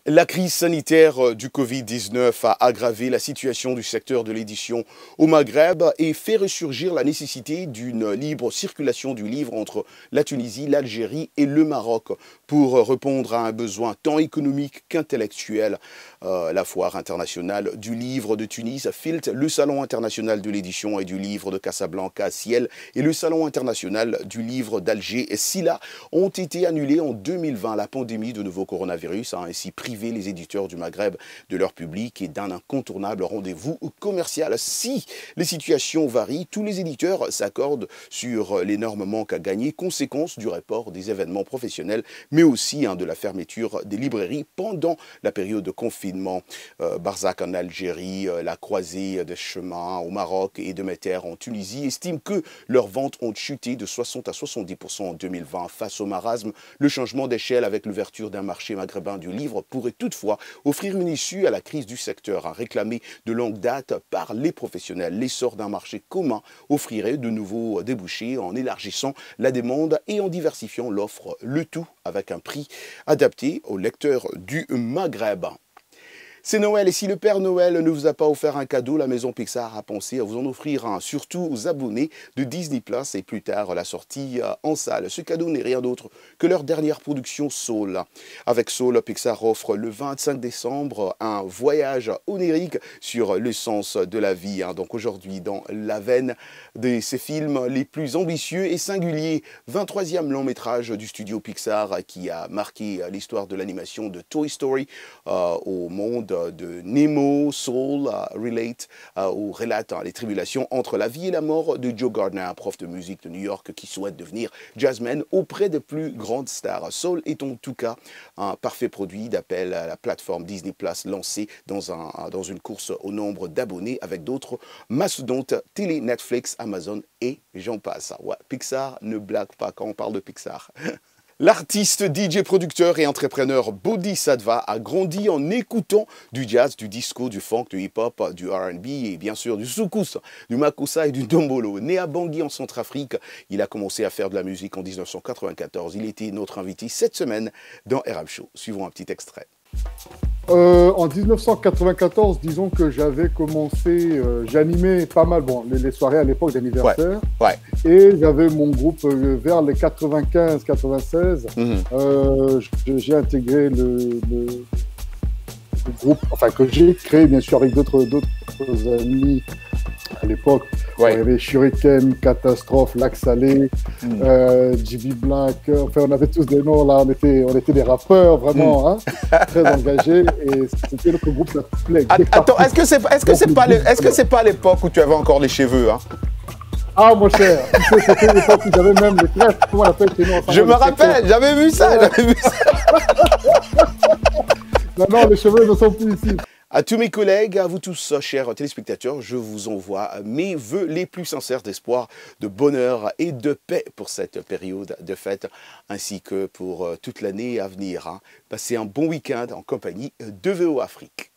La crise sanitaire du Covid-19 a aggravé la situation du secteur de l'édition au Maghreb et fait ressurgir la nécessité d'une libre circulation du livre entre la Tunisie, l'Algérie et le Maroc pour répondre à un besoin tant économique qu'intellectuel. La foire internationale du livre de Tunis, FILT, le salon international de l'édition et du livre de Casablanca, Ciel, et le salon international du livre d'Alger, SILA, ont été annulés en 2020. La pandémie de nouveau coronavirus a ainsi privé les éditeurs du Maghreb de leur public et d'un incontournable rendez-vous commercial. Si les situations varient, tous les éditeurs s'accordent sur l'énorme manque à gagner, conséquence du report des événements professionnels, mais aussi de la fermeture des librairies pendant la période de confinement. Barzac en Algérie, la Croisée des Chemins au Maroc et Demeter en Tunisie estiment que leurs ventes ont chuté de 60 à 70% en 2020. Face au marasme, le changement d'échelle avec l'ouverture d'un marché maghrébin du livre pourrait toutefois offrir une issue à la crise du secteur, réclamée de longue date par les professionnels. L'essor d'un marché commun offrirait de nouveaux débouchés en élargissant la demande et en diversifiant l'offre, le tout avec un prix adapté aux lecteurs du Maghreb. C'est Noël et si le Père Noël ne vous a pas offert un cadeau, la maison Pixar a pensé à vous en offrir un, surtout aux abonnés de Disney Plus et plus tard la sortie en salle. Ce cadeau n'est rien d'autre que leur dernière production Soul. Avec Soul, Pixar offre le 25 décembre un voyage onirique sur le sens de la vie. Donc aujourd'hui, dans la veine de ces films les plus ambitieux et singuliers, 23e long métrage du studio Pixar qui a marqué l'histoire de l'animation de Toy Story au monde de Nemo, Soul relate les tribulations entre la vie et la mort de Joe Gardner, un prof de musique de New York qui souhaite devenir jazzman auprès des plus grandes stars. Soul est en tout cas un parfait produit d'appel à la plateforme Disney Plus lancée dans une course au nombre d'abonnés avec d'autres mastodontes télé, Netflix, Amazon et j'en passe. Ouais, Pixar ne blague pas quand on parle de Pixar. L'artiste, DJ, producteur et entrepreneur Bodhisattva a grandi en écoutant du jazz, du disco, du funk, du hip-hop, du R&B et bien sûr du soukous, du makossa et du dombolo. Né à Bangui en Centrafrique, il a commencé à faire de la musique en 1994. Il était notre invité cette semaine dans RM Show. Suivons un petit extrait. En 1994, disons que j'avais commencé, j'animais pas mal, bon, les soirées à l'époque d'anniversaire, et j'avais mon groupe vers les 95-96. J'ai intégré le groupe, enfin que j'ai créé bien sûr avec d'autres amis à l'époque. Il y avait Shuriken, Catastrophe, Lac Salé, JB Black, enfin on avait tous des noms là, on était des rappeurs vraiment très engagés et c'était notre groupe la plaie. Attends, est-ce que c'est pas l'époque où tu avais encore les cheveux Ah mon cher, c'était l'époque où j'avais même les tresses, comment on appelle chez nous? Je me rappelle, j'avais vu ça. Non, les cheveux ne sont plus ici. À tous mes collègues, à vous tous, chers téléspectateurs, je vous envoie mes vœux les plus sincères d'espoir, de bonheur et de paix pour cette période de fête, ainsi que pour toute l'année à venir. Passez un bon week-end en compagnie de VO Afrique.